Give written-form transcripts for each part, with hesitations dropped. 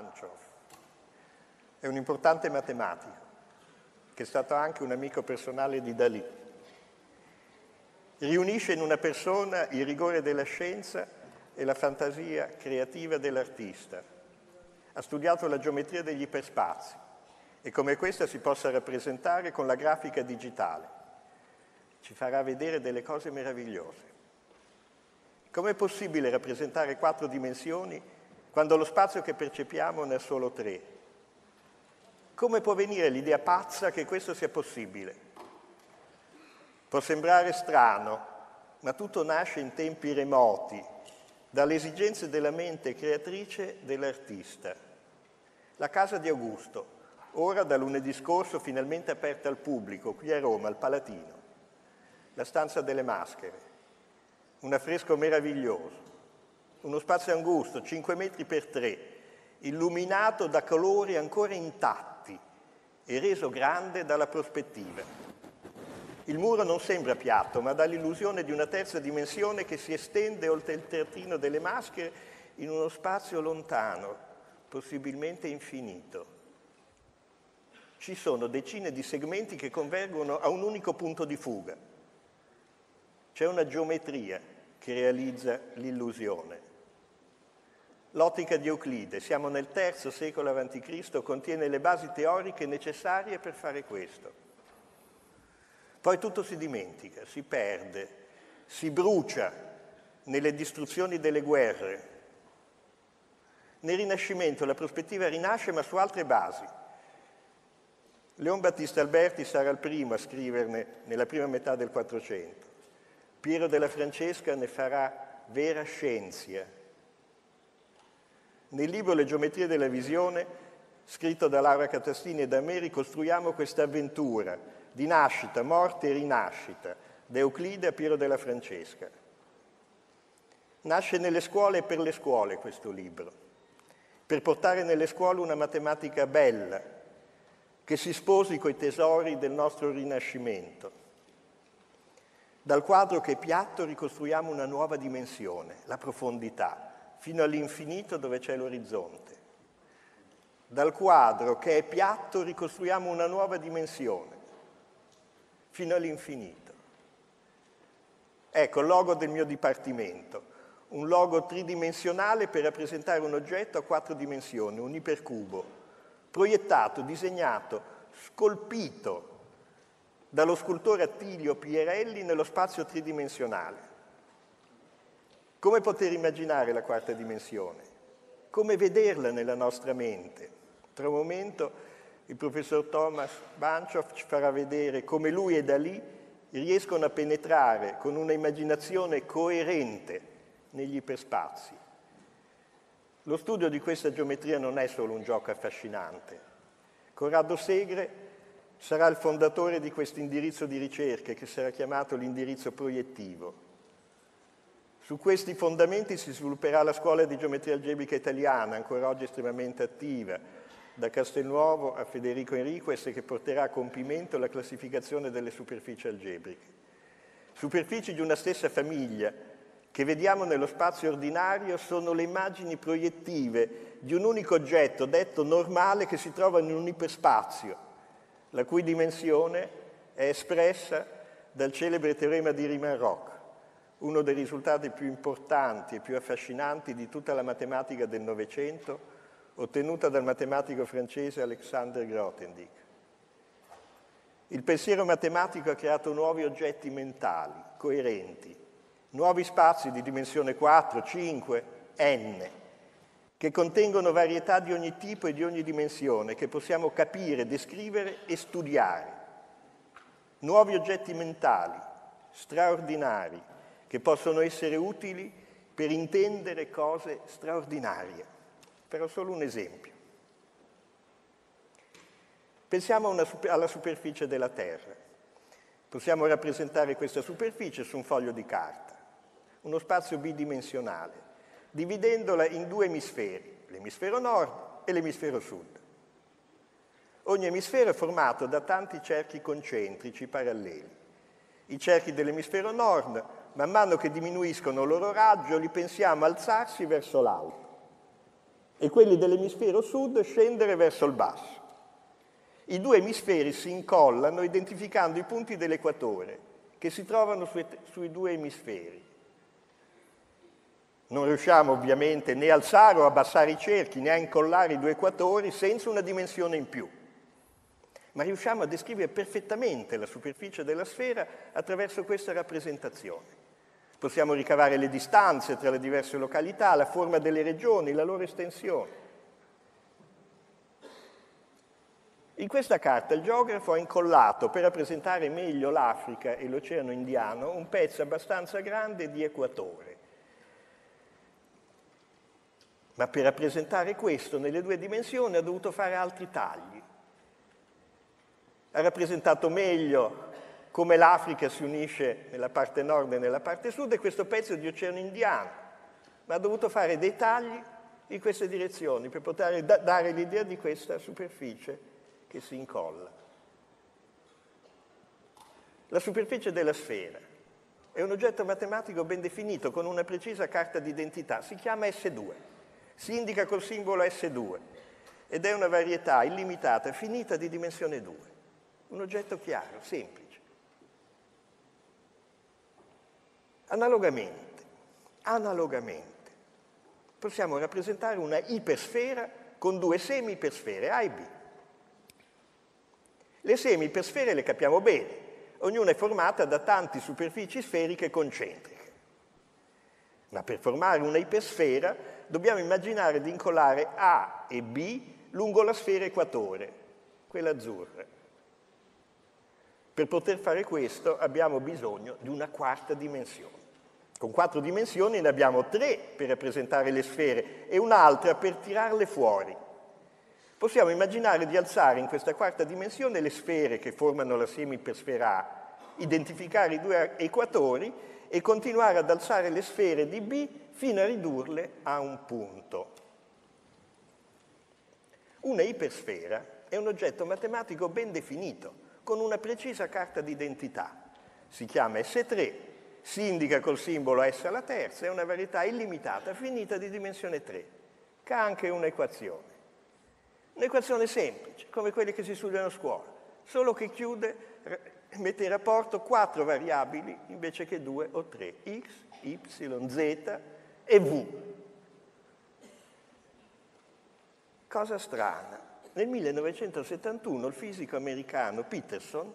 Banchoff. È un importante matematico, che è stato anche un amico personale di Dalì. Riunisce in una persona il rigore della scienza e la fantasia creativa dell'artista. Ha studiato la geometria degli iperspazi e come questa si possa rappresentare con la grafica digitale. Ci farà vedere delle cose meravigliose. Com'è possibile rappresentare 4 dimensioni quando lo spazio che percepiamo ne ha solo 3? Come può venire l'idea pazza che questo sia possibile? Può sembrare strano, ma tutto nasce in tempi remoti, dalle esigenze della mente creatrice dell'artista. La casa di Augusto, ora da lunedì scorso finalmente aperta al pubblico, qui a Roma, al Palatino. La stanza delle maschere, un affresco meraviglioso, uno spazio angusto, 5 metri per 3, illuminato da colori ancora intatti e reso grande dalla prospettiva. Il muro non sembra piatto, ma dà l'illusione di una terza dimensione che si estende oltre il teatrino delle maschere in uno spazio lontano, possibilmente infinito. Ci sono decine di segmenti che convergono a un unico punto di fuga. C'è una geometria che realizza l'illusione. L'ottica di Euclide, siamo nel III secolo a.C., contiene le basi teoriche necessarie per fare questo. Poi tutto si dimentica, si perde, si brucia nelle distruzioni delle guerre. Nel Rinascimento la prospettiva rinasce ma su altre basi. Leon Battista Alberti sarà il primo a scriverne nella prima metà del 400. Piero della Francesca ne farà vera scienza. Nel libro Le geometrie della visione, scritto da Laura Catastini e da me, ricostruiamo questa avventura di nascita, morte e rinascita, da Euclide a Piero della Francesca. Nasce nelle scuole e per le scuole questo libro, per portare nelle scuole una matematica bella, che si sposi coi tesori del nostro Rinascimento. Dal quadro che è piatto ricostruiamo una nuova dimensione, la profondità, fino all'infinito dove c'è l'orizzonte. Dal quadro che è piatto ricostruiamo una nuova dimensione, fino all'infinito. Ecco il logo del mio dipartimento, un logo tridimensionale per rappresentare un oggetto a 4 dimensioni, un ipercubo, proiettato, disegnato, scolpito dallo scultore Attilio Pierelli nello spazio tridimensionale. Come poter immaginare la 4ª dimensione? Come vederla nella nostra mente? Tra un momento il professor Thomas Banchoff ci farà vedere come lui e Dalì riescono a penetrare con una immaginazione coerente negli iperspazi. Lo studio di questa geometria non è solo un gioco affascinante. Corrado Segre sarà il fondatore di questo indirizzo di ricerche che sarà chiamato l'indirizzo proiettivo. Su questi fondamenti si svilupperà la scuola di geometria algebrica italiana, ancora oggi estremamente attiva, da Castelnuovo a Federico Enriquez, che porterà a compimento la classificazione delle superfici algebriche. Superfici di una stessa famiglia che vediamo nello spazio ordinario sono le immagini proiettive di un unico oggetto detto normale che si trova in un iperspazio, la cui dimensione è espressa dal celebre teorema di Riemann-Roch, uno dei risultati più importanti e più affascinanti di tutta la matematica del Novecento, ottenuta dal matematico francese Alexandre Grothendieck. Il pensiero matematico ha creato nuovi oggetti mentali, coerenti, nuovi spazi di dimensione 4, 5, n, che contengono varietà di ogni tipo e di ogni dimensione, che possiamo capire, descrivere e studiare. Nuovi oggetti mentali, straordinari, che possono essere utili per intendere cose straordinarie. Però solo un esempio. Pensiamo alla superficie della Terra. Possiamo rappresentare questa superficie su un foglio di carta, uno spazio bidimensionale, dividendola in 2 emisferi, l'emisfero nord e l'emisfero sud. Ogni emisfero è formato da tanti cerchi concentrici paralleli. I cerchi dell'emisfero nord, man mano che diminuiscono il loro raggio, li pensiamo alzarsi verso l'alto. e quelli dell'emisfero sud scendere verso il basso. I due emisferi si incollano identificando i punti dell'equatore che si trovano sui due emisferi. Non riusciamo ovviamente né a alzare o abbassare i cerchi, né a incollare i due equatori senza una dimensione in più, ma riusciamo a descrivere perfettamente la superficie della sfera attraverso questa rappresentazione. Possiamo ricavare le distanze tra le diverse località, la forma delle regioni, la loro estensione. In questa carta il geografo ha incollato, per rappresentare meglio l'Africa e l'Oceano Indiano, un pezzo abbastanza grande di equatore. Ma per rappresentare questo nelle due dimensioni ha dovuto fare altri tagli. Ha rappresentato meglio come l'Africa si unisce nella parte nord e nella parte sud e questo pezzo di Oceano Indiano, ma ha dovuto fare dei tagli in queste direzioni per poter dare l'idea di questa superficie che si incolla. La superficie della sfera è un oggetto matematico ben definito con una precisa carta d'identità, si chiama S2, si indica col simbolo S2 ed è una varietà illimitata, finita di dimensione 2, un oggetto chiaro, semplice. Analogamente, possiamo rappresentare una ipersfera con due semi-ipersfere, A e B. Le semi-ipersfere le capiamo bene, ognuna è formata da tante superfici sferiche concentriche. Ma per formare una ipersfera dobbiamo immaginare di incollare A e B lungo la sfera equatore, quella azzurra. Per poter fare questo abbiamo bisogno di una quarta dimensione. Con 4 dimensioni ne abbiamo 3 per rappresentare le sfere e un'altra per tirarle fuori. Possiamo immaginare di alzare in questa quarta dimensione le sfere che formano la semi-ipersfera A, identificare i due equatori e continuare ad alzare le sfere di B fino a ridurle a un punto. Una ipersfera è un oggetto matematico ben definito, con una precisa carta d'identità. Si chiama S3, si indica col simbolo S alla terza, è una varietà illimitata, finita di dimensione 3, che ha anche un'equazione. Un'equazione semplice, come quelle che si studiano a scuola, solo che mette in rapporto 4 variabili invece che 2 o 3, x, y, z e v. Cosa strana, nel 1971 il fisico americano Peterson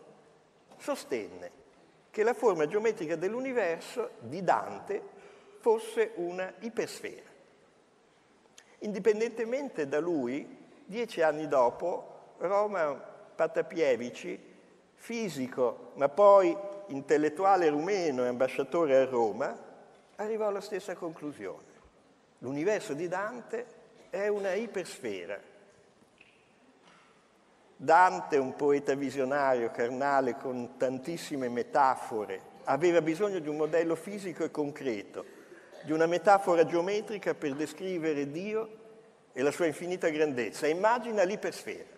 sostenne che la forma geometrica dell'universo di Dante fosse una ipersfera. Indipendentemente da lui, 10 anni dopo, Roman Patapievici, fisico ma poi intellettuale rumeno e ambasciatore a Roma, arrivò alla stessa conclusione. L'universo di Dante è una ipersfera. Dante, un poeta visionario, carnale, con tantissime metafore, aveva bisogno di un modello fisico e concreto, di una metafora geometrica per descrivere Dio e la sua infinita grandezza. Immagina l'ipersfera.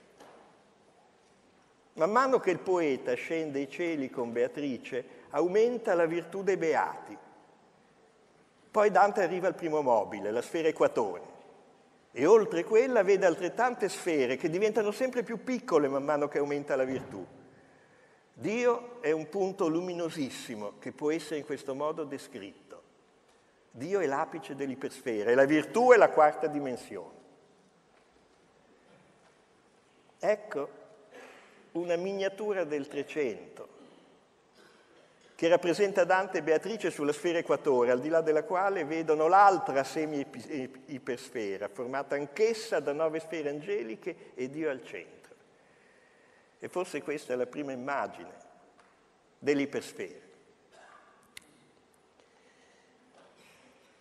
Man mano che il poeta scende ai cieli con Beatrice, aumenta la virtù dei beati. Poi Dante arriva al primo mobile, la sfera equatore. E oltre quella vede altrettante sfere che diventano sempre più piccole man mano che aumenta la virtù. Dio è un punto luminosissimo che può essere in questo modo descritto. Dio è l'apice dell'ipersfera e la virtù è la quarta dimensione. Ecco una miniatura del 300 che rappresenta Dante e Beatrice sulla sfera equatore, al di là della quale vedono l'altra semi-ipersfera, formata anch'essa da 9 sfere angeliche e Dio al centro. E forse questa è la prima immagine dell'ipersfera.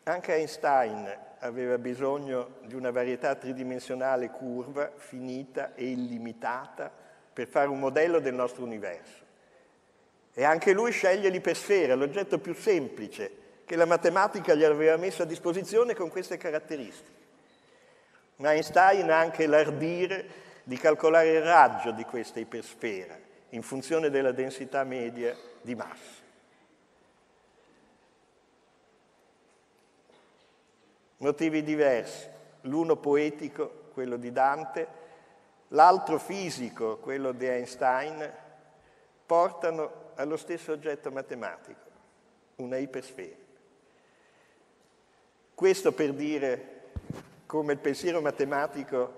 Anche Einstein aveva bisogno di una varietà tridimensionale curva, finita e illimitata per fare un modello del nostro universo. E anche lui sceglie l'ipersfera, l'oggetto più semplice che la matematica gli aveva messo a disposizione con queste caratteristiche. Ma Einstein ha anche l'ardire di calcolare il raggio di questa ipersfera in funzione della densità media di massa. Motivi diversi l'uno poetico, quello di Dante, l'altro fisico, quello di Einstein, portano allo stesso oggetto matematico, una ipersfera. Questo per dire come il pensiero matematico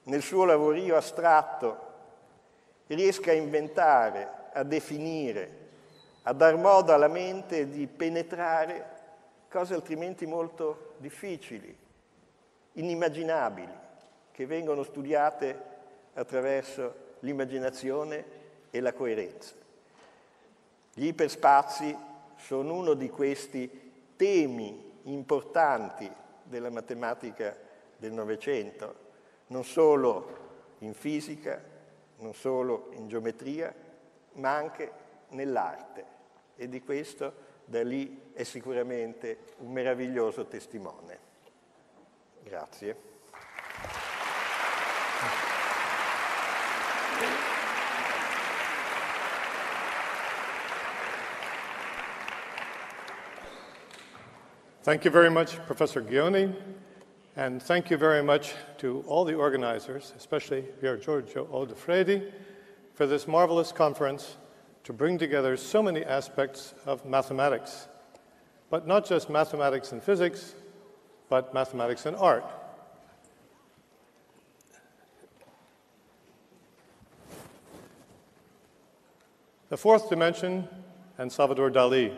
nel suo lavorio astratto riesca a inventare, a definire, a dar modo alla mente di penetrare cose altrimenti molto difficili, inimmaginabili, che vengono studiate attraverso l'immaginazione e la coerenza. Gli iperspazi sono uno di questi temi importanti della matematica del Novecento, non solo in fisica, non solo in geometria, ma anche nell'arte. E di questo Dalì è sicuramente un meraviglioso testimone. Grazie. Thank you very much, Professor Ghioni, and thank you very much to all the organizers, especially Pier Giorgio Odefredi, for this marvelous conference to bring together so many aspects of mathematics, but not just mathematics and physics, but mathematics and art. The fourth dimension and Salvador Dalì.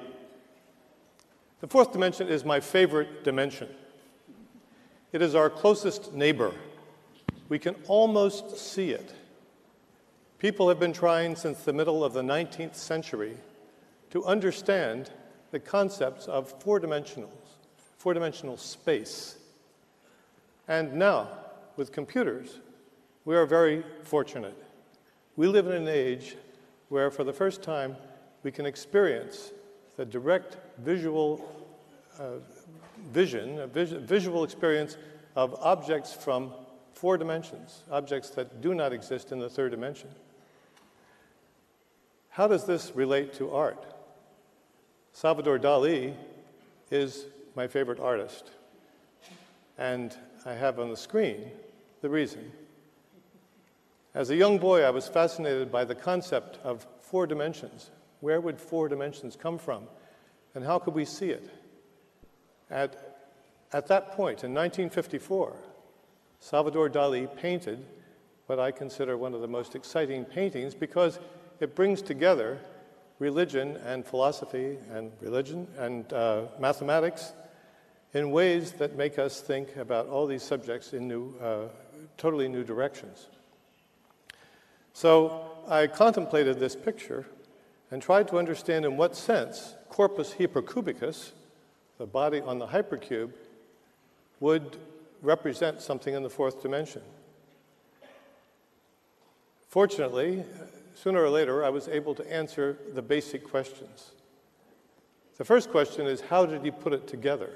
The fourth dimension is my favorite dimension. It is our closest neighbor. We can almost see it. People have been trying since the middle of the 19th century to understand the concepts of four-dimensional space. And now, with computers, we are very fortunate. We live in an age where, for the first time, we can experience the direct visual visual experience of objects from four dimensions, objects that do not exist in the third dimension. How does this relate to art? Salvador Dalì is my favorite artist, and I have on the screen the reason. As a young boy, I was fascinated by the concept of four dimensions. Where would four dimensions come from, and how could we see it? At that point, in 1954, Salvador Dalì painted what I consider one of the most exciting paintings because it brings together religion and philosophy and mathematics in ways that make us think about all these subjects in totally new directions. So I contemplated this picture and tried to understand in what sense corpus hypercubicus, the body on the hypercube, would represent something in the fourth dimension. Fortunately, sooner or later, I was able to answer the basic questions. The first question is, how did he put it together?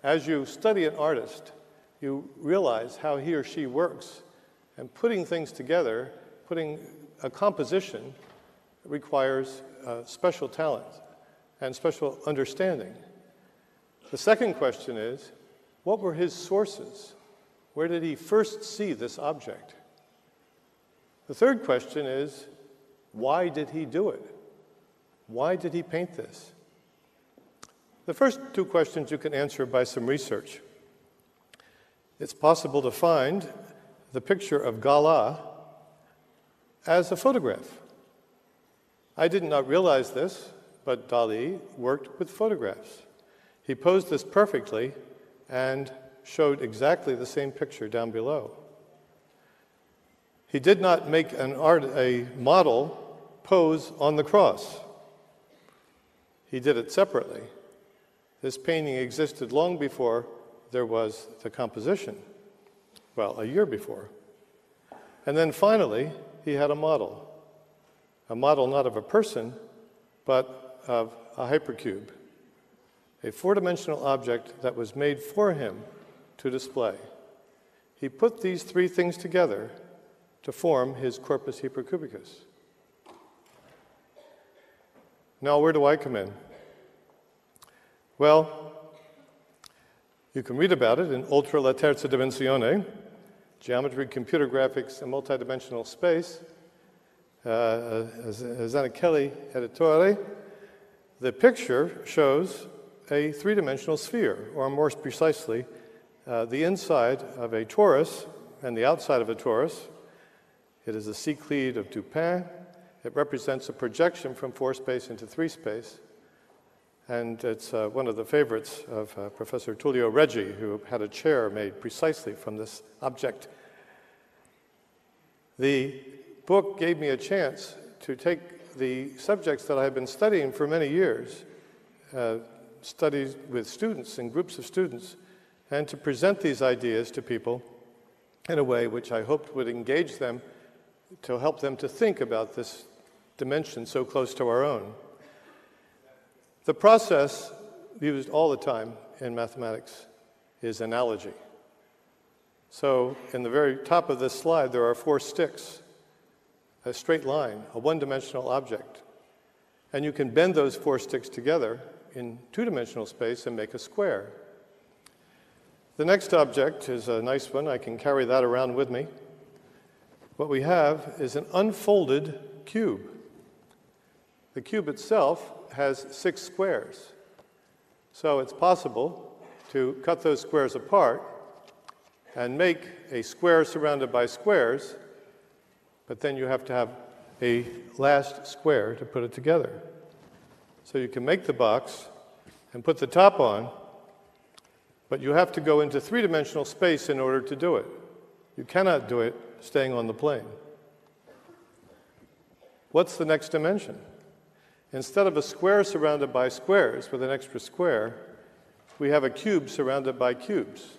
As you study an artist, you realize how he or she works, and putting things together, putting a composition, requires special talent and special understanding. The second question is, what were his sources? Where did he first see this object? The third question is, why did he do it? Why did he paint this? The first two questions you can answer by some research. It's possible to find the picture of Gala as a photograph. I did not realize this, but Dalí worked with photographs. He posed this perfectly and showed exactly the same picture down below. He did not make a model pose on the cross. He did it separately. This painting existed long before there was the composition. Well, a year before. And then finally, he had a model not of a person, but of a hypercube, a four-dimensional object that was made for him to display. He put these three things together to form his corpus hypercubicus. Now, where do I come in? Well, You can read about it in Oltre la terza dimensione, Geometry, Computer Graphics, and Multidimensional Space, Zanichelli Editore. The picture shows a three-dimensional sphere, or more precisely, the inside of a torus and the outside of a torus. It is a Cyclide of Dupin. It represents a projection from 4 space into 3 space. And it's one of the favorites of Professor Tullio Reggi, who had a chair made precisely from this object. The book gave me a chance to take the subjects that I had been studying for many years, studies with students and groups of students, and to present these ideas to people in a way which I hoped would engage them to help them to think about this dimension so close to our own. The process used all the time in mathematics is analogy. So in the very top of this slide, there are 4 sticks, a straight line, a one-dimensional object. And you can bend those 4 sticks together in 2-dimensional space and make a square. The next object is a nice one. I can carry that around with me. What we have is an unfolded cube. The cube itself has 6 squares. So it's possible to cut those squares apart and make a square surrounded by squares, but then you have to have a last square to put it together. So you can make the box and put the top on, but you have to go into 3-dimensional space in order to do it. You cannot do it staying on the plane. What's the next dimension? Instead of a square surrounded by squares with an extra square, we have a cube surrounded by cubes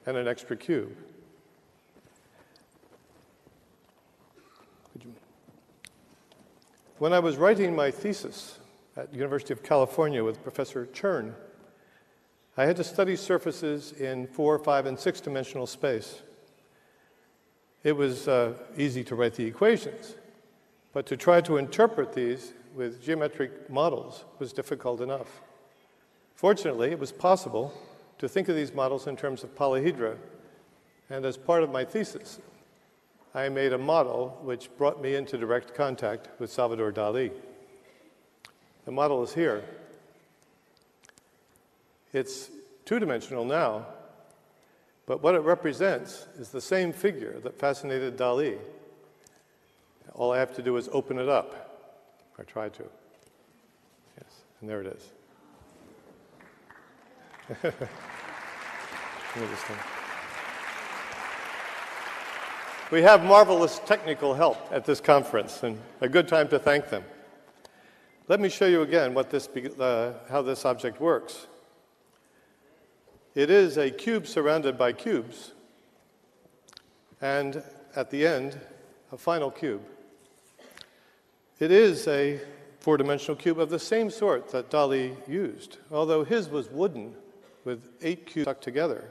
and an extra cube. When I was writing my thesis at the University of California with Professor Chern, I had to study surfaces in 4, 5, and 6-dimensional space. It was easy to write the equations, but to try to interpret these with geometric models was difficult enough. Fortunately, it was possible to think of these models in terms of polyhedra, and as part of my thesis, I made a model which brought me into direct contact with Salvador Dalì. The model is here. It's 2-dimensional now, but what it represents is the same figure that fascinated Dalì. All I have to do is open it up. I try to. Yes, and there it is. We have marvelous technical help at this conference, and a good time to thank them. Let me show you again what how this object works. It is a cube surrounded by cubes, and at the end, a final cube. It is a 4-dimensional cube of the same sort that Dalì used, although his was wooden with 8 cubes stuck together.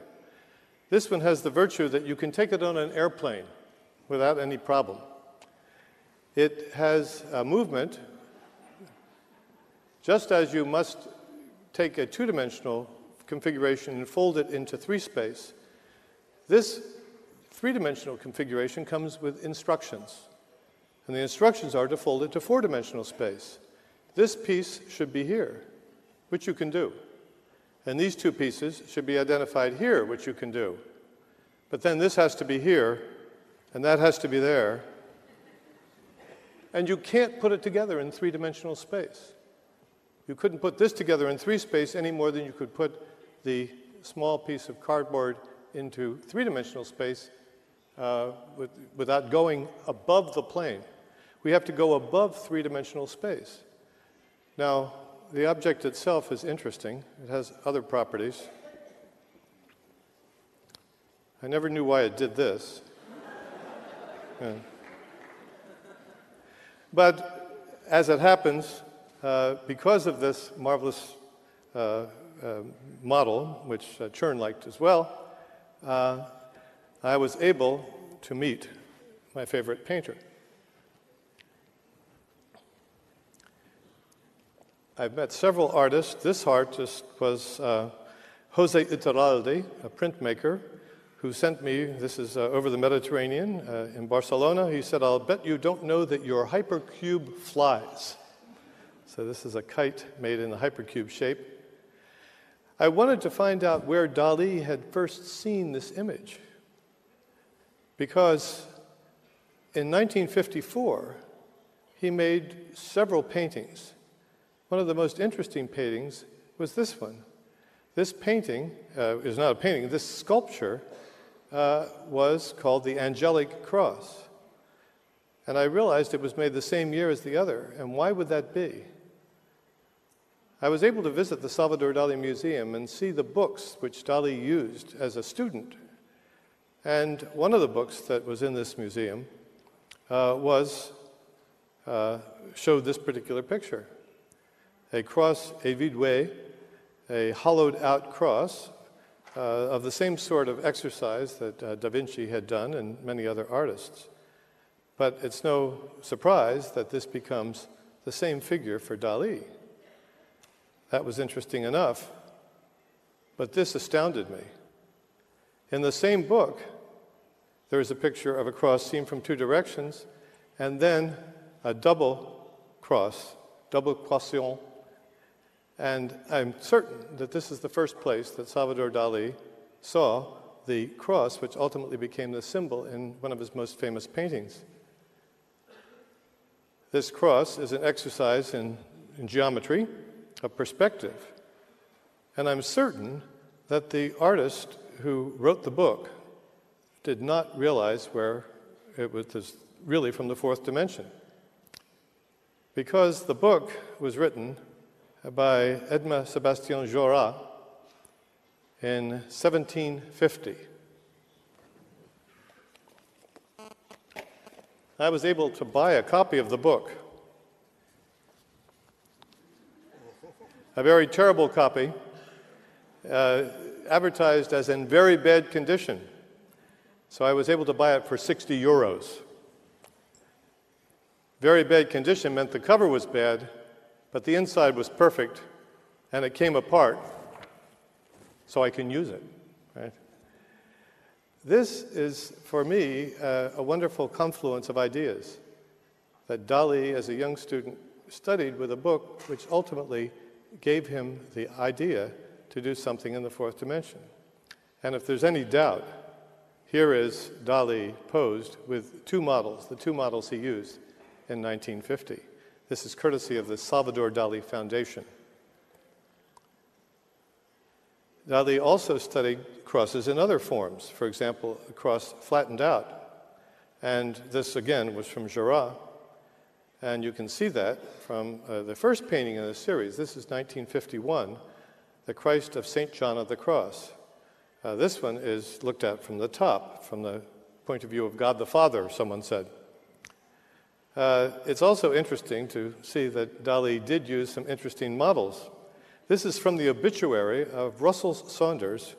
This one has the virtue that you can take it on an airplane without any problem. It has a movement, just as you must take a 2-dimensional configuration and fold it into 3 space. This 3-dimensional configuration comes with instructions. And the instructions are to fold it to 4-dimensional space. This piece should be here, which you can do. And these 2 pieces should be identified here, which you can do. But then this has to be here, and that has to be there. And you can't put it together in 3-dimensional space. You couldn't put this together in 3 space any more than you could put the small piece of cardboard into 3-dimensional space without going above the plane. We have to go above 3-dimensional space. Now, the object itself is interesting. It has other properties. I never knew why it did this. Yeah. But as it happens, because of this marvelous model, which Chern liked as well, I was able to meet my favorite painter. I've met several artists. This artist was Jose Iturralde, a printmaker, who sent me, this is over the Mediterranean in Barcelona. He said, "I'll bet you don't know that your hypercube flies." So this is a kite made in the hypercube shape. I wanted to find out where Dalí had first seen this image, because in 1954, he made several paintings. One of the most interesting paintings was this one. This painting is not a painting, this sculpture was called the Angelic Cross. And I realized it was made the same year as the other, and why would that be? I was able to visit the Salvador Dalì Museum and see the books which Dalí used as a student. And one of the books that was in this museum showed this particular picture. A cross, a vide, a hollowed-out cross of the same sort of exercise that Da Vinci had done and many other artists. But it's no surprise that this becomes the same figure for Dalí. That was interesting enough, but this astounded me. In the same book, there is a picture of a cross seen from two directions, and then a double cross, double croisson. And I'm certain that this is the first place that Salvador Dalí saw the cross, which ultimately became the symbol in one of his most famous paintings. This cross is an exercise in geometry, of perspective. And I'm certain that the artist who wrote the book did not realize where it was really from the fourth dimension. Because the book was written by Edmond Sébastien Jorat in 1750. I was able to buy a copy of the book, a very terrible copy, advertised as in very bad condition. So I was able to buy it for 60 euros. Very bad condition meant the cover was bad, but the inside was perfect, and it came apart, so I can use it, right? This is, for me, a wonderful confluence of ideas that Dalí, as a young student, studied with a book which ultimately gave him the idea to do something in the fourth dimension. And if there's any doubt, here is Dalí posed with two models, the two models he used in 1950. This is courtesy of the Salvador Dalì Foundation. Dalí also studied crosses in other forms. For example, a cross flattened out. And this, again, was from Jorat. And you can see that from the first painting in the series. This is 1951, the Christ of St. John of the Cross. This one is looked at from the top, from the point of view of God the Father, someone said. It's also interesting to see that Dalí did use some interesting models. This is from the obituary of Russell Saunders,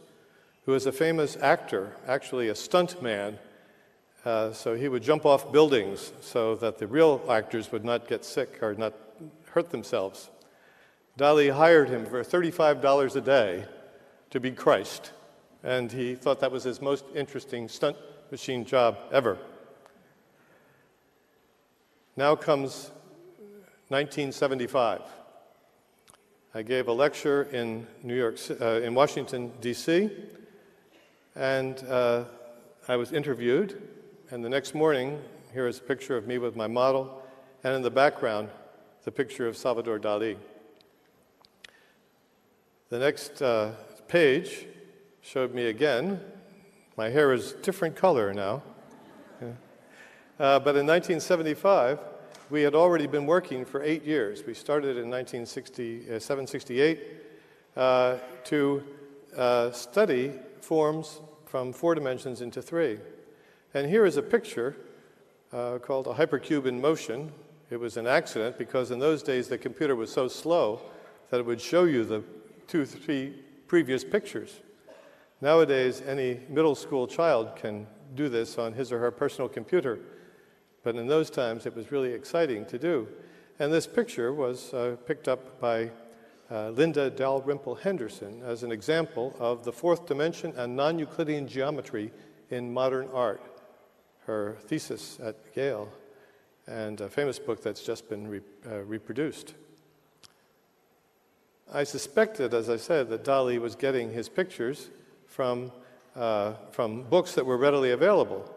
who is a famous actor, actually a stunt man. So he would jump off buildings so that the real actors would not get sick or not hurt themselves. Dalí hired him for $35 a day to be Christ, and he thought that was his most interesting stunt machine job ever. Now comes 1975. I gave a lecture in in Washington, D.C., and I was interviewed. And the next morning, here is a picture of me with my model, and in the background, the picture of Salvador Dalí. The next page showed me again. My hair is different color now. But in 1975, we had already been working for 8 years. We started in 1967-68 to study forms from 4 dimensions into 3. And here is a picture called a hypercube in motion. It was an accident because in those days the computer was so slow that it would show you the 2, 3 previous pictures. Nowadays, any middle school child can do this on his or her personal computer. But in those times, it was really exciting to do. And this picture was picked up by Linda Dalrymple Henderson as an example of the fourth dimension and non-Euclidean geometry in modern art, her thesis at Yale, and a famous book that's just been reproduced. I suspected, as I said, that Dalì was getting his pictures from books that were readily available.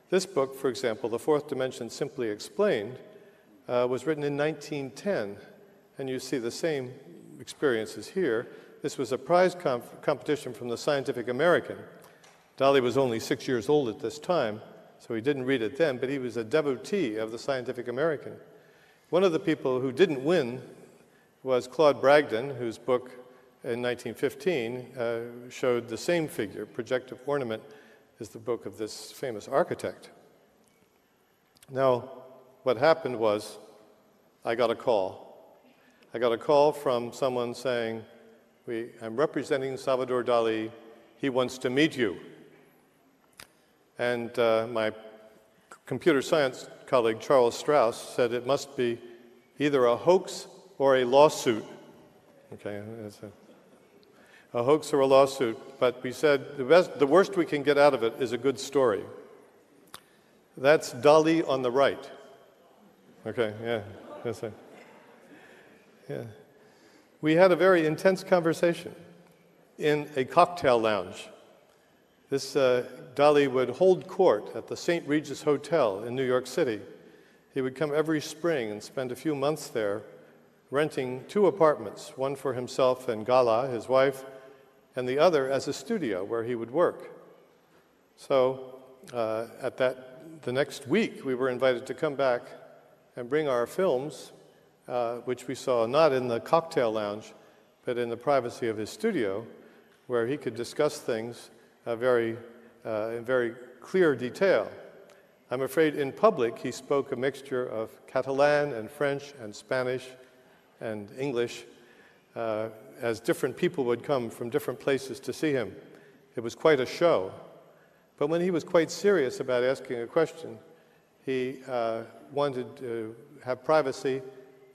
This book, for example, The Fourth Dimension Simply Explained, was written in 1910, and you see the same experiences here. This was a prize competition from the Scientific American. Dalì was only 6 years old at this time, so he didn't read it then, but he was a devotee of the Scientific American. One of the people who didn't win was Claude Bragdon, whose book in 1915 showed the same figure. Projective Ornament is the book of this famous architect. Now, what happened was I got a call. I got a call from someone saying, I'm representing Salvador Dalì. He wants to meet you. And my computer science colleague, Charles Strauss, said it must be either a hoax or a lawsuit. Okay, that's a hoax or a lawsuit. But we said the worst we can get out of it is a good story. That's Dalì on the right. Okay, yeah, that's it. Yeah. We had a very intense conversation in a cocktail lounge. This Dalì would hold court at the St. Regis Hotel in New York City. He would come every spring and spend a few months there, renting 2 apartments, one for himself and Gala, his wife, and the other as a studio where he would work. So the next week, we were invited to come back and bring our films, which we saw not in the cocktail lounge, but in the privacy of his studio, where he could discuss things in very clear detail. I'm afraid in public he spoke a mixture of Catalan and French and Spanish and English, as different people would come from different places to see him. It was quite a show. But when he was quite serious about asking a question, he wanted to have privacy,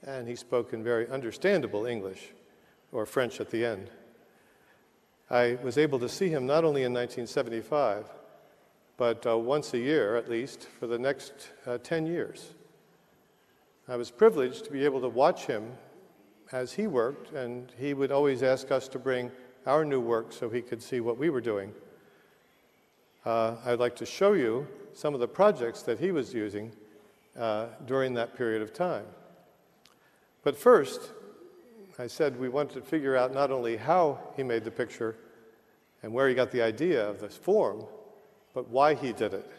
and he spoke in very understandable English, or French at the end. I was able to see him not only in 1975, but once a year at least for the next 10 years. I was privileged to be able to watch him as he worked, and he would always ask us to bring our new work so he could see what we were doing. I'd like to show you some of the projects that he was using during that period of time. But first, I said we wanted to figure out not only how he made the picture and where he got the idea of this form, but why he did it.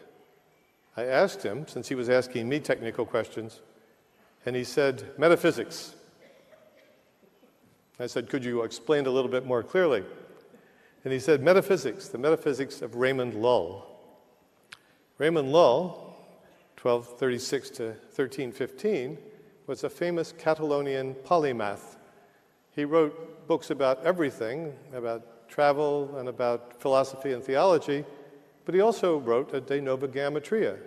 I asked him, since he was asking me technical questions, and he said, metaphysics. I said, could you explain a little bit more clearly? And he said, metaphysics, the metaphysics of Raymond Lull. Raymond Lull, 1236 to 1315, was a famous Catalonian polymath. He wrote books about everything, about travel and about philosophy and theology, but he also wrote a De Nova Geometria.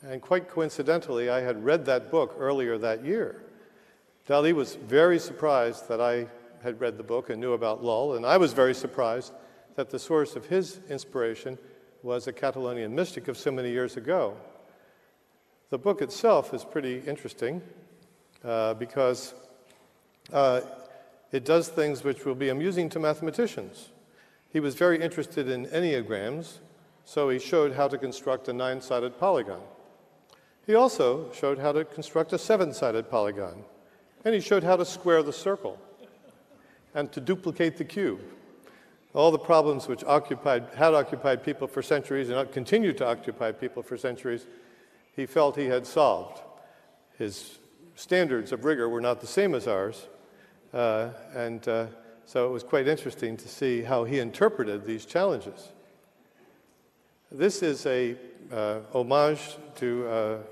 And quite coincidentally, I had read that book earlier that year. Dalì was very surprised that I had read the book and knew about Lull, and I was very surprised that the source of his inspiration was a Catalonian mystic of so many years ago. The book itself is pretty interesting because it does things which will be amusing to mathematicians. He was very interested in enneagrams, so he showed how to construct a 9-sided polygon. He also showed how to construct a 7-sided polygon, and he showed how to square the circle and to duplicate the cube. All the problems which had occupied people for centuries and continue to occupy people for centuries, he felt he had solved. His standards of rigor were not the same as ours, so it was quite interesting to see how he interpreted these challenges. This is a homage to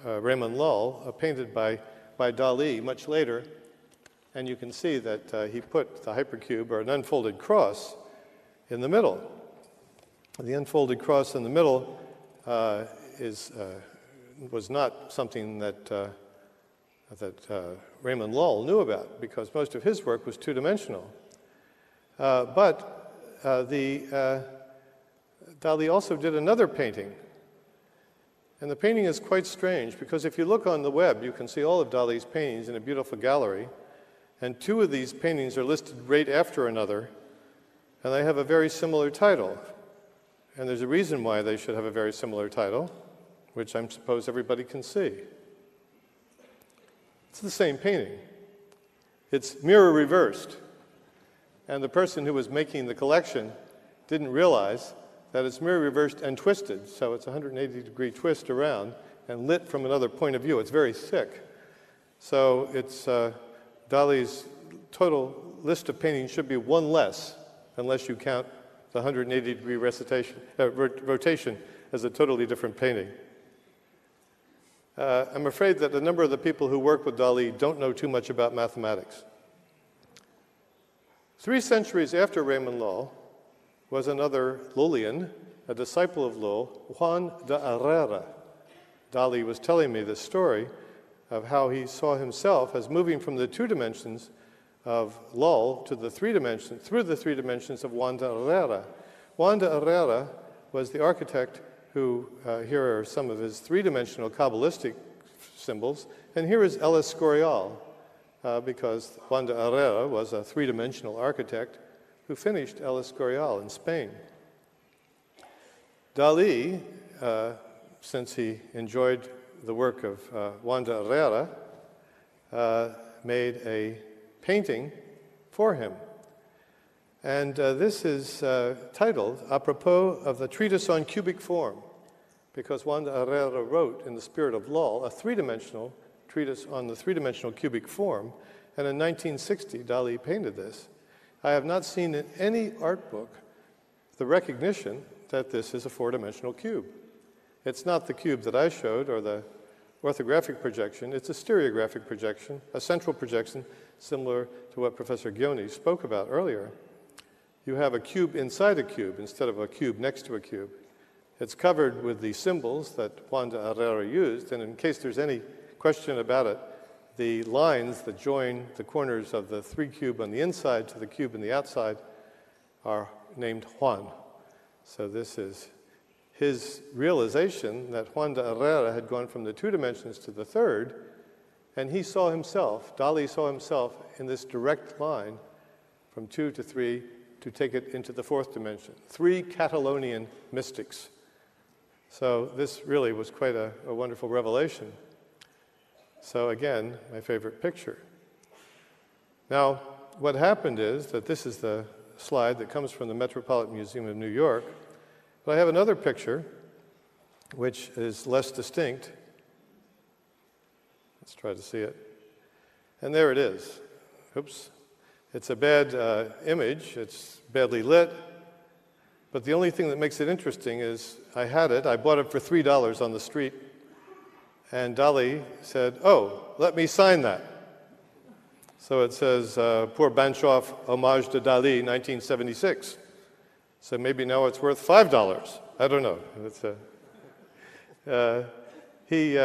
Raymond Lull, painted by Dalì much later, and you can see that he put the hypercube, or an unfolded cross, in the middle. The unfolded cross in the middle was not something that Raymond Lull knew about, because most of his work was two-dimensional. Dalí also did another painting. And the painting is quite strange, because if you look on the web, you can see all of Dalí's paintings in a beautiful gallery. And two of these paintings are listed right after another, and they have a very similar title. And there's a reason why they should have a very similar title, which I suppose everybody can see. It's the same painting. It's mirror reversed. And the person who was making the collection didn't realize that it's mirror reversed and twisted. So it's a 180-degree twist around and lit from another point of view. It's very thick. So it's Dalí's total list of paintings should be one less, unless you count the 180-degree rotation as a totally different painting. I'm afraid that a number of the people who work with Dalí don't know too much about mathematics. 3 centuries after Raymond Lull was another Lullian, a disciple of Lull, Juan de Herrera. Dalí was telling me this story of how he saw himself as moving from the 2 dimensions of Lull to the 3 dimensions, through the 3 dimensions of Juan de Herrera. Juan de Herrera was the architect who, here are some of his 3-dimensional Kabbalistic symbols, and here is El Escorial, because Juan de Herrera was a 3-dimensional architect who finished El Escorial in Spain. Dalí, since he enjoyed the work of Juan de Herrera, made a painting for him. And this is titled, apropos of the treatise on cubic form, because Juan de Herrera wrote, in the spirit of Lull, a 3-dimensional treatise on the 3-dimensional cubic form, and in 1960, Dalí painted this. I have not seen in any art book the recognition that this is a 4-dimensional cube. It's not the cube that I showed, or the orthographic projection. It's a stereographic projection, a central projection, similar to what Professor Ghioni spoke about earlier. You have a cube inside a cube instead of a cube next to a cube. It's covered with the symbols that Juan de Herrera used, and in case there's any question about it, the lines that join the corners of the 3 cube on the inside to the cube on the outside are named Juan. So this is his realization that Juan de Herrera had gone from the 2 dimensions to the 3rd, and he saw himself, Dalí saw himself in this direct line from 2 to 3 to take it into the 4th dimension. 3 Catalonian mystics. So this really was quite a wonderful revelation. So again, my favorite picture. Now, what happened is that this is the slide that comes from the Metropolitan Museum of New York. But I have another picture, which is less distinct. Let's try to see it. And there it is. Oops. It's a bad image. It's badly lit. But the only thing that makes it interesting is I had it. I bought it for $3 on the street. And Dalí said, "Oh, let me sign that." So it says, "Pour Banchoff, Hommage de Dalí, 1976. So maybe now it's worth $5. I don't know. He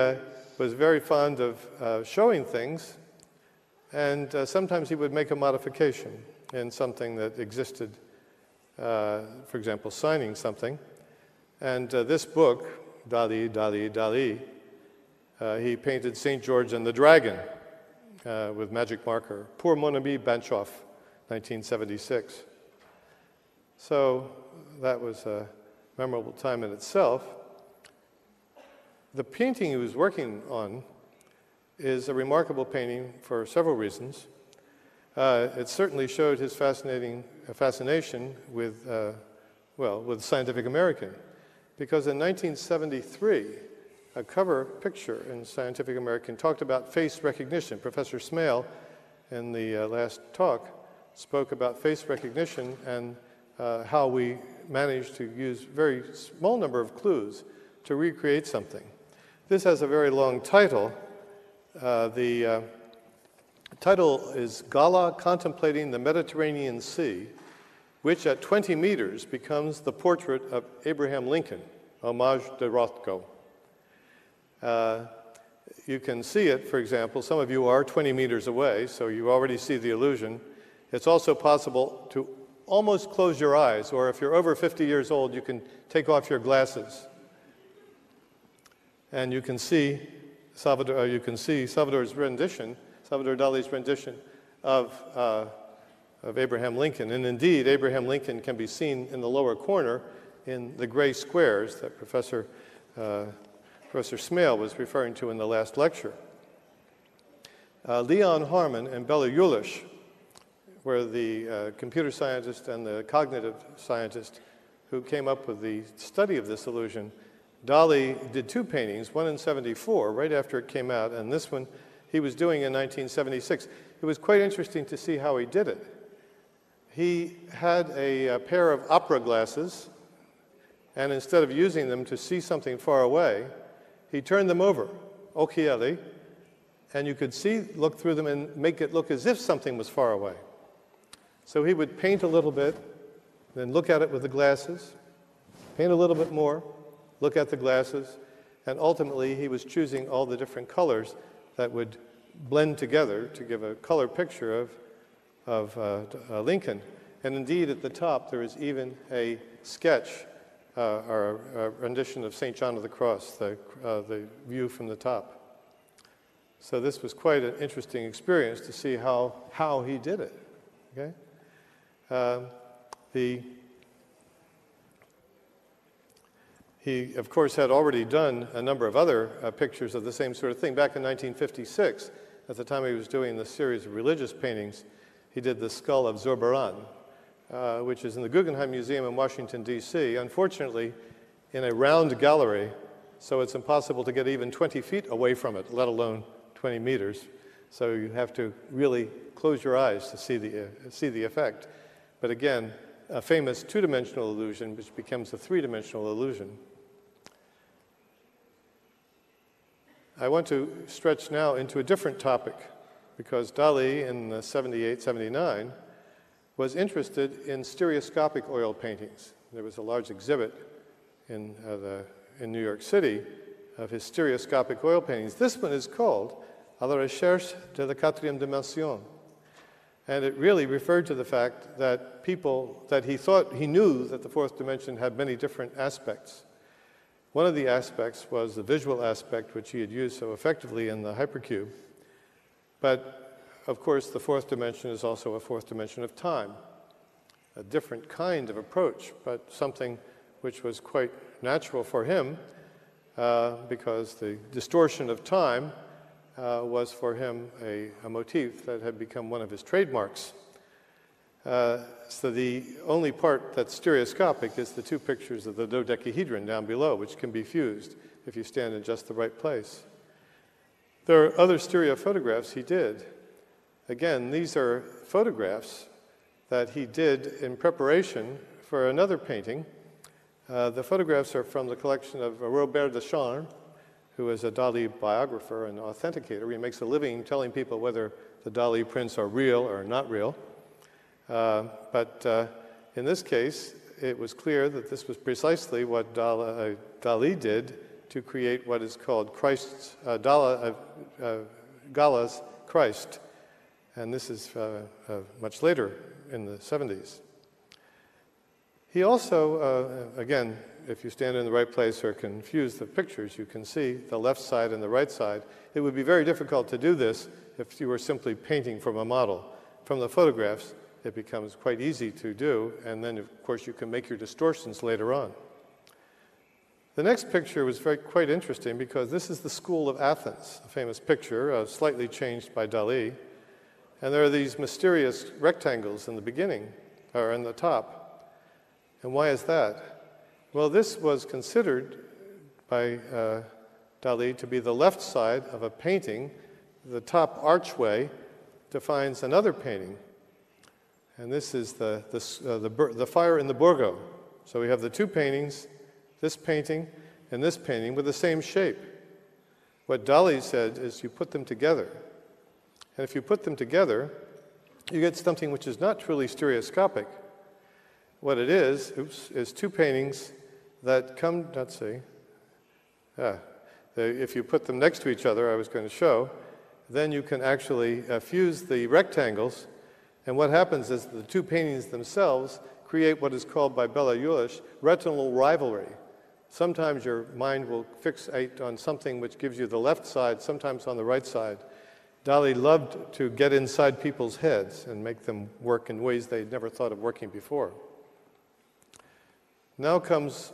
was very fond of showing things, and sometimes he would make a modification in something that existed, for example, signing something. And this book, Dalí, Dalí, Dalí, he painted St. George and the Dragon with magic marker. Pour mon ami Banchoff, 1976. So that was a memorable time in itself. The painting he was working on is a remarkable painting for several reasons. It certainly showed his fascination with, with Scientific American, because in 1973, a cover picture in Scientific American talked about face recognition. Professor Smale, in the last talk, spoke about face recognition and how we managed to use a very small number of clues to recreate something. This has a very long title. The title is Gala Contemplating the Mediterranean Sea, which at 20 meters becomes the portrait of Abraham Lincoln, Hommage de Rothko. You can see it, for example, some of you are 20 meters away, so you already see the illusion. It's also possible to almost close your eyes, or if you're over 50 years old, you can take off your glasses. And you can see Salvador's rendition, Salvador Dali's rendition of Abraham Lincoln. And indeed, Abraham Lincoln can be seen in the lower corner in the gray squares that Professor Smale was referring to in the last lecture. Leon Harmon and Bela Ulish were the computer scientist and the cognitive scientist who came up with the study of this illusion. Dalí did two paintings, one in '74, right after it came out, and this one he was doing in 1976. It was quite interesting to see how he did it. He had a pair of opera glasses, and instead of using them to see something far away, he turned them over, occhiali, and you could look through them and make it look as if something was far away. So he would paint a little bit, then look at it with the glasses, paint a little bit more, look at the glasses, and ultimately he was choosing all the different colors that would blend together to give a color picture of Lincoln. And indeed, at the top, there is even a sketch or a rendition of St. John of the Cross, the view from the top. So this was quite an interesting experience to see how he did it. Okay? He, of course, had already done a number of other pictures of the same sort of thing. Back in 1956, at the time he was doing this series of religious paintings, he did the skull of Zurbarán, which is in the Guggenheim Museum in Washington, D.C., unfortunately in a round gallery, so it's impossible to get even 20 feet away from it, let alone 20 meters. So you have to really close your eyes to see the effect. But again, a famous two-dimensional illusion which becomes a three-dimensional illusion. I want to stretch now into a different topic, because Dalí in 78, 79 was interested in stereoscopic oil paintings. There was a large exhibit in New York City of his stereoscopic oil paintings. This one is called À la recherche de la quatrième dimension. And it really referred to the fact that he knew that the fourth dimension had many different aspects. One of the aspects was the visual aspect, which he had used so effectively in the hypercube. But, of course, the fourth dimension is also a fourth dimension of time, a different kind of approach, but something which was quite natural for him because the distortion of time was for him a motif that had become one of his trademarks. So the only part that's stereoscopic is the two pictures of the dodecahedron down below, which can be fused if you stand in just the right place. There are other stereo photographs he did. Again, these are photographs that he did in preparation for another painting. The photographs are from the collection of Robert Deschamps, who is a Dalí biographer and authenticator. He makes a living telling people whether the Dalí prints are real or not real. But in this case, it was clear that this was precisely what Dalí did to create what is called Gala's Christ. And this is much later in the 70s. He also, again, if you stand in the right place or confuse the pictures, you can see the left side and the right side. It would be very difficult to do this if you were simply painting from a model. From the photographs, it becomes quite easy to do, and then, of course, you can make your distortions later on. The next picture was quite interesting because this is the School of Athens, a famous picture, slightly changed by Dalí. And there are these mysterious rectangles in the beginning, or in the top. And why is that? Well, this was considered by Dalí to be the left side of a painting. The top archway defines another painting. And this is the fire in the Borgo. So we have the two paintings, this painting and this painting, with the same shape. What Dalí said is you put them together. And if you put them together, you get something which is not truly stereoscopic. What it is two paintings that come, let's see, that if you put them next to each other, I was going to show, then you can actually fuse the rectangles, and what happens is the two paintings themselves create what is called by Bela Ulish retinal rivalry. Sometimes your mind will fixate on something which gives you the left side, sometimes on the right side. Dalì loved to get inside people's heads and make them work in ways they'd never thought of working before. Now comes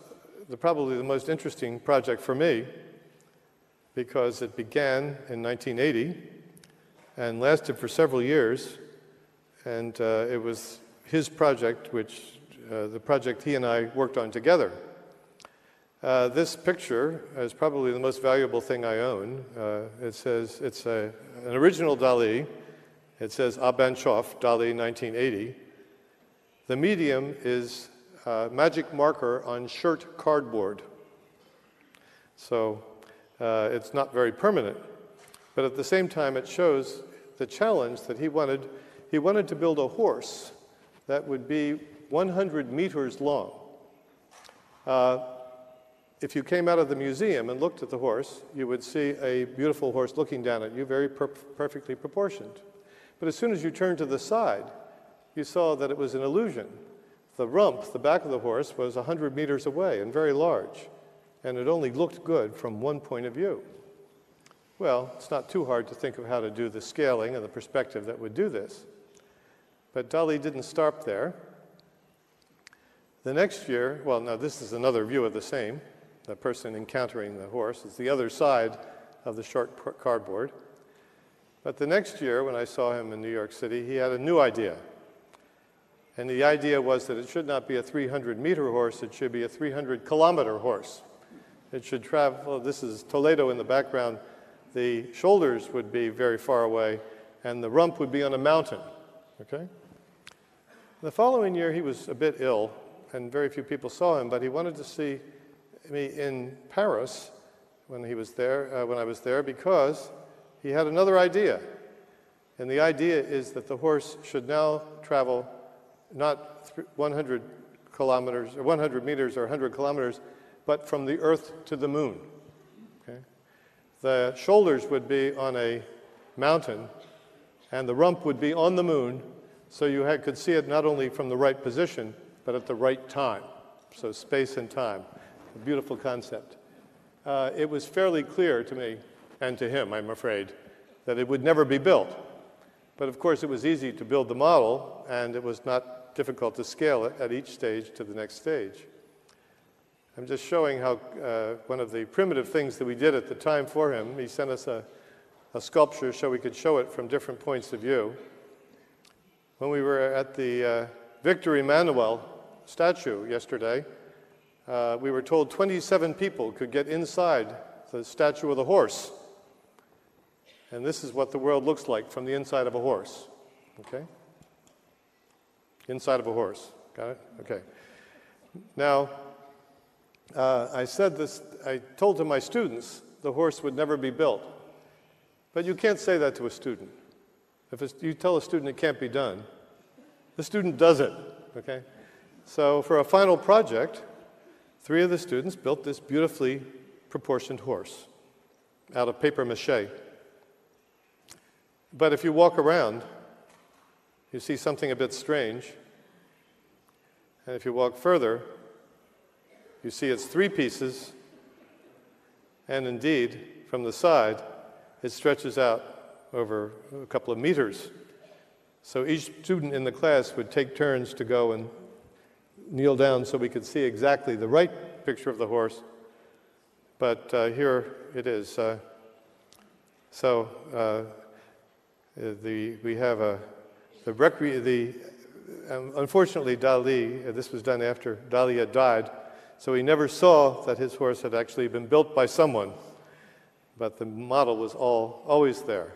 probably the most interesting project for me, because it began in 1980 and lasted for several years, and it was his project, the project he and I worked on together. This picture is probably the most valuable thing I own. It says, it's an original Dalì. It says, A Banchoff, Dalì, 1980. The medium is magic marker on shirt cardboard. So it's not very permanent. But at the same time, it shows the challenge that he wanted. He wanted to build a horse that would be 100 meters long. If you came out of the museum and looked at the horse, you would see a beautiful horse looking down at you, very perfectly proportioned. But as soon as you turned to the side, you saw that it was an illusion. The rump, the back of the horse, was 100 meters away and very large, and it only looked good from one point of view. Well, it's not too hard to think of how to do the scaling and the perspective that would do this. But Dalì didn't stop there. The next year, well, now this is another view of the same. The person encountering the horse. It's the other side of the short cardboard. But the next year, when I saw him in New York City, he had a new idea. And the idea was that it should not be a 300-meter horse, it should be a 300-kilometer horse. It should travel, this is Toledo in the background, the shoulders would be very far away, and the rump would be on a mountain, okay? The following year, he was a bit ill, and very few people saw him, but he wanted to see me in Paris when I was there, because he had another idea. And the idea is that the horse should now travel not 100 kilometers, or 100 meters, or 100 kilometers, but from the Earth to the moon. Okay? The shoulders would be on a mountain, and the rump would be on the moon, so you could see it not only from the right position, but at the right time. So space and time. A beautiful concept. It was fairly clear to me, and to him, I'm afraid, that it would never be built. But of course, it was easy to build the model, and it was not difficult to scale it at each stage to the next stage. I'm just showing how one of the primitive things that we did at the time for him, he sent us a sculpture so we could show it from different points of view. When we were at the Victor Emmanuel statue yesterday, we were told 27 people could get inside the statue of the horse. And this is what the world looks like from the inside of a horse. Okay? Inside of a horse. Got it? Okay. Now, I told to my students the horse would never be built. But you can't say that to a student. If you tell a student it can't be done, the student does it. Okay? So for a final project, 3 of the students built this beautifully proportioned horse out of paper mache. But if you walk around, you see something a bit strange. And if you walk further, you see it's 3 pieces, and indeed, from the side, it stretches out over a couple of meters. So each student in the class would take turns to go and kneel down so we could see exactly the right picture of the horse. But here it is. We have unfortunately, Dalì, this was done after Dalì had died, so he never saw that his horse had actually been built by someone, but the model was always there.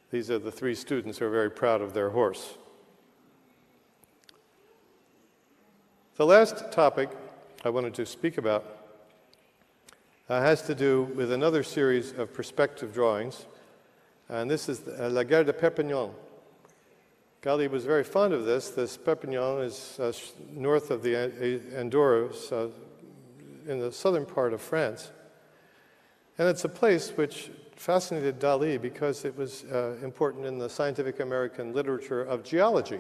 These are the 3 students who are very proud of their horse. The last topic I wanted to speak about has to do with another series of perspective drawings, and this is La Guerre de Perpignan. Dalì was very fond of this. This Perpignan is north of the Andorra, in the southern part of France. And it's a place which fascinated Dalí because it was important in the Scientific American literature of geology.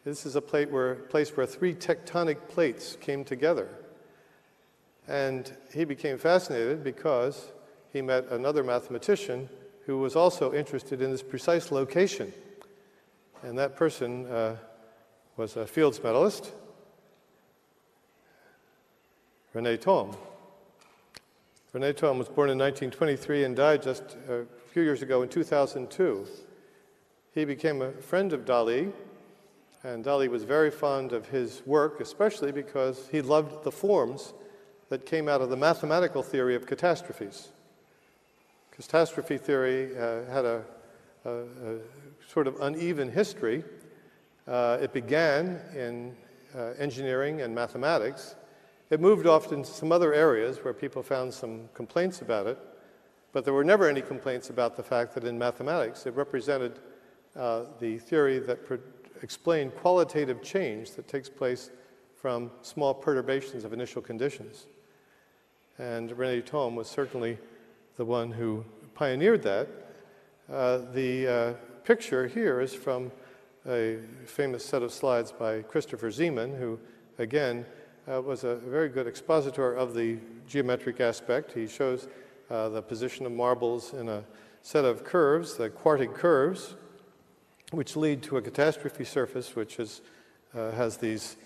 This is a place where three tectonic plates came together. And he became fascinated because he met another mathematician who was also interested in this precise location. And that person was a Fields medalist, René Thom. René Thom was born in 1923 and died just a few years ago in 2002. He became a friend of Dalí, and Dalí was very fond of his work, especially because he loved the forms that came out of the mathematical theory of catastrophes. Catastrophe theory had a sort of uneven history. It began in engineering and mathematics. It moved off into some other areas where people found some complaints about it, but there were never any complaints about the fact that in mathematics it represented the theory that explained qualitative change that takes place from small perturbations of initial conditions. And René Thom was certainly the one who pioneered that. The picture here is from a famous set of slides by Christopher Zeeman, who, again, was a very good expositor of the geometric aspect. He shows the position of marbles in a set of curves, the quartic curves, which lead to a catastrophe surface, which has these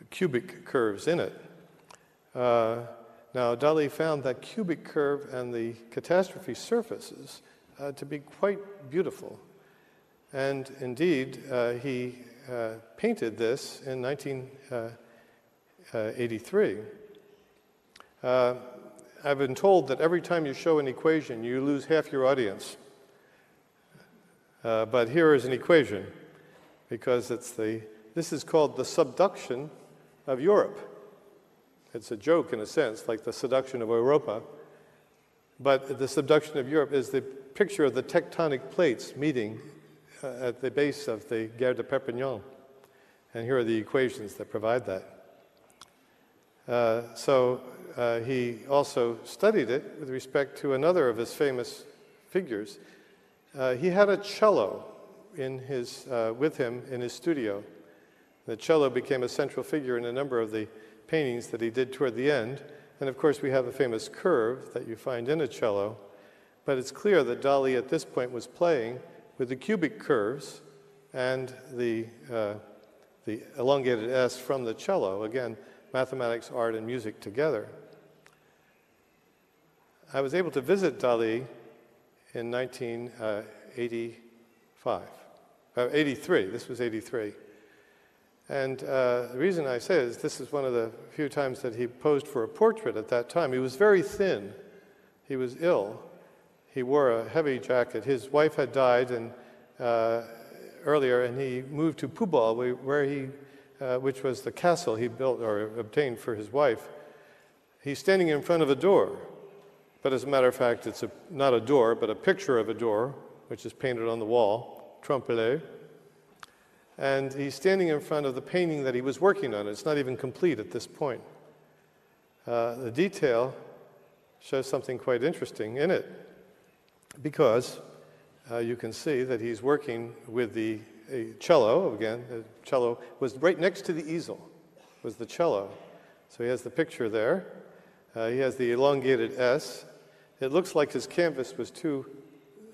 cubic curves in it. Now, Dalí found that cubic curve and the catastrophe surfaces to be quite beautiful. And indeed, he painted this in 1983. I've been told that every time you show an equation, you lose half your audience. But here is an equation, because this is called the subduction of Europe. It's a joke in a sense, like the seduction of Europa. But the subduction of Europe is the picture of the tectonic plates meeting at the base of the Gare de Perpignan. And here are the equations that provide that. He also studied it with respect to another of his famous figures. He had a cello with him in his studio. The cello became a central figure in a number of the paintings that he did toward the end. And of course, we have a famous curve that you find in a cello. But it's clear that Dalí at this point was playing with the cubic curves and the elongated S from the cello. Again, mathematics, art, and music together. I was able to visit Dalí in 1983. This was 83. And the reason I say is this is one of the few times that he posed for a portrait at that time. He was very thin. He was ill. He wore a heavy jacket. His wife had died earlier, and he moved to Poubal, which was the castle he built or obtained for his wife. He's standing in front of a door. But as a matter of fact, it's not a door, but a picture of a door, which is painted on the wall, Trompe-l'œil. And he's standing in front of the painting that he was working on. It's not even complete at this point. The detail shows something quite interesting in it, because you can see that he's working with the cello. Again, the cello was right next to the easel, was the cello. So he has the picture there. He has the elongated S. It looks like his canvas was too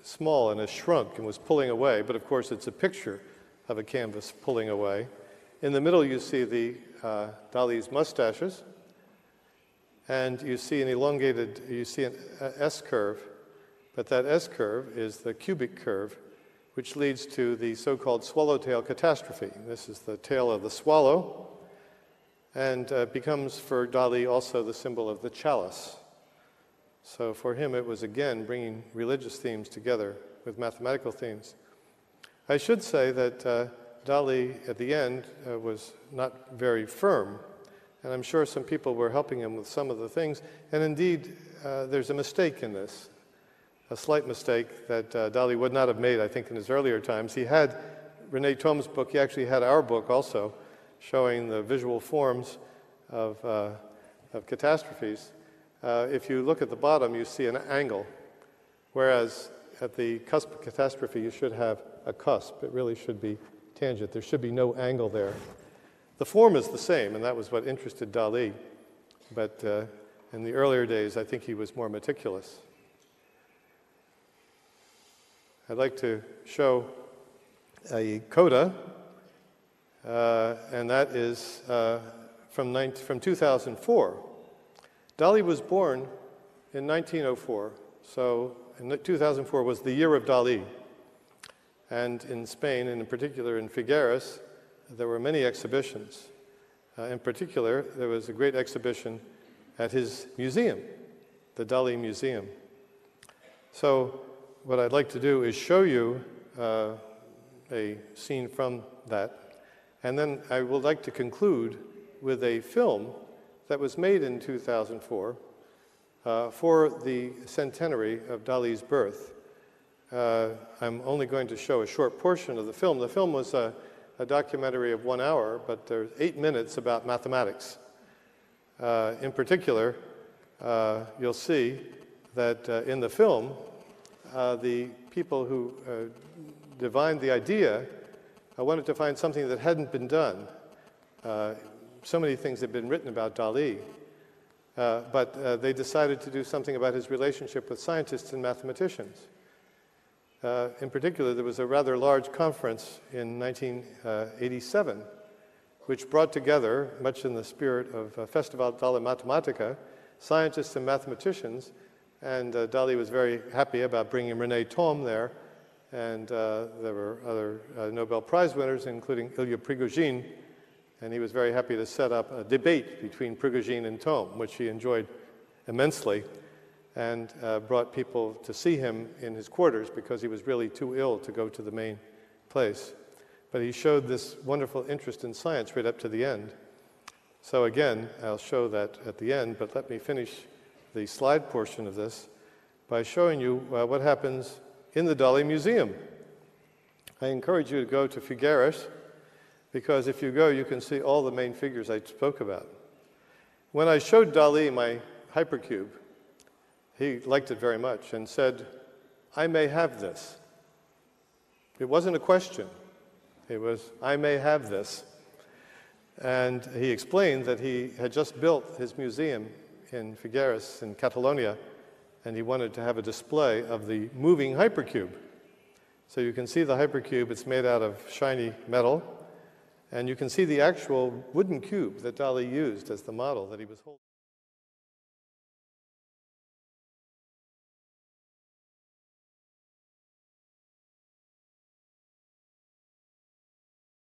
small and has shrunk and was pulling away, but of course it's a picture of a canvas pulling away. In the middle you see Dalí's mustaches, and you see an S curve, but that S curve is the cubic curve, which leads to the so-called swallowtail catastrophe. This is the tail of the swallow, and becomes for Dalí also the symbol of the chalice. So for him it was again bringing religious themes together with mathematical themes. I should say that Dalí at the end was not very firm, and I'm sure some people were helping him with some of the things, and indeed there's a mistake in this, a slight mistake that Dalí would not have made, I think, in his earlier times. He had René Thom's book. He actually had our book also, showing the visual forms of catastrophes. if you look at the bottom, you see an angle, whereas at the cusp of catastrophe, you should have a cusp. It really should be tangent. There should be no angle there. The form is the same, and that was what interested Dalí, but in the earlier days, I think he was more meticulous. I'd like to show a coda, and that is from 2004. Dalí was born in 1904, so 2004 was the year of Dalí. And in Spain, and in particular in Figueres, there were many exhibitions. In particular, there was a great exhibition at his museum, the Dalí Museum. So what I'd like to do is show you a scene from that, and then I would like to conclude with a film that was made in 2004 for the centenary of Dalí's birth. I'm only going to show a short portion of the film. The film was a documentary of 1 hour, but there's 8 minutes about mathematics. In particular, you'll see that in the film, the people who divined the idea wanted to find something that hadn't been done. So many things had been written about Dalí, but they decided to do something about his relationship with scientists and mathematicians. In particular, there was a rather large conference in 1987, which brought together, much in the spirit of Festival della Matematica, scientists and mathematicians, and Dalí was very happy about bringing René Thom there, and there were other Nobel Prize winners, including Ilya Prigogine, and he was very happy to set up a debate between Prigogine and Thom, which he enjoyed immensely, and brought people to see him in his quarters because he was really too ill to go to the main place. But he showed this wonderful interest in science right up to the end. So again, I'll show that at the end, but let me finish the slide portion of this by showing you what happens in the Dalí Museum. I encourage you to go to Figueres, because if you go, you can see all the main figures I spoke about. When I showed Dalí my hypercube, he liked it very much and said, "I may have this." It wasn't a question. It was, "I may have this." And he explained that he had just built his museum in Figueres in Catalonia, and he wanted to have a display of the moving hypercube. So you can see the hypercube. It's made out of shiny metal, and you can see the actual wooden cube that Dalí used as the model that he was holding.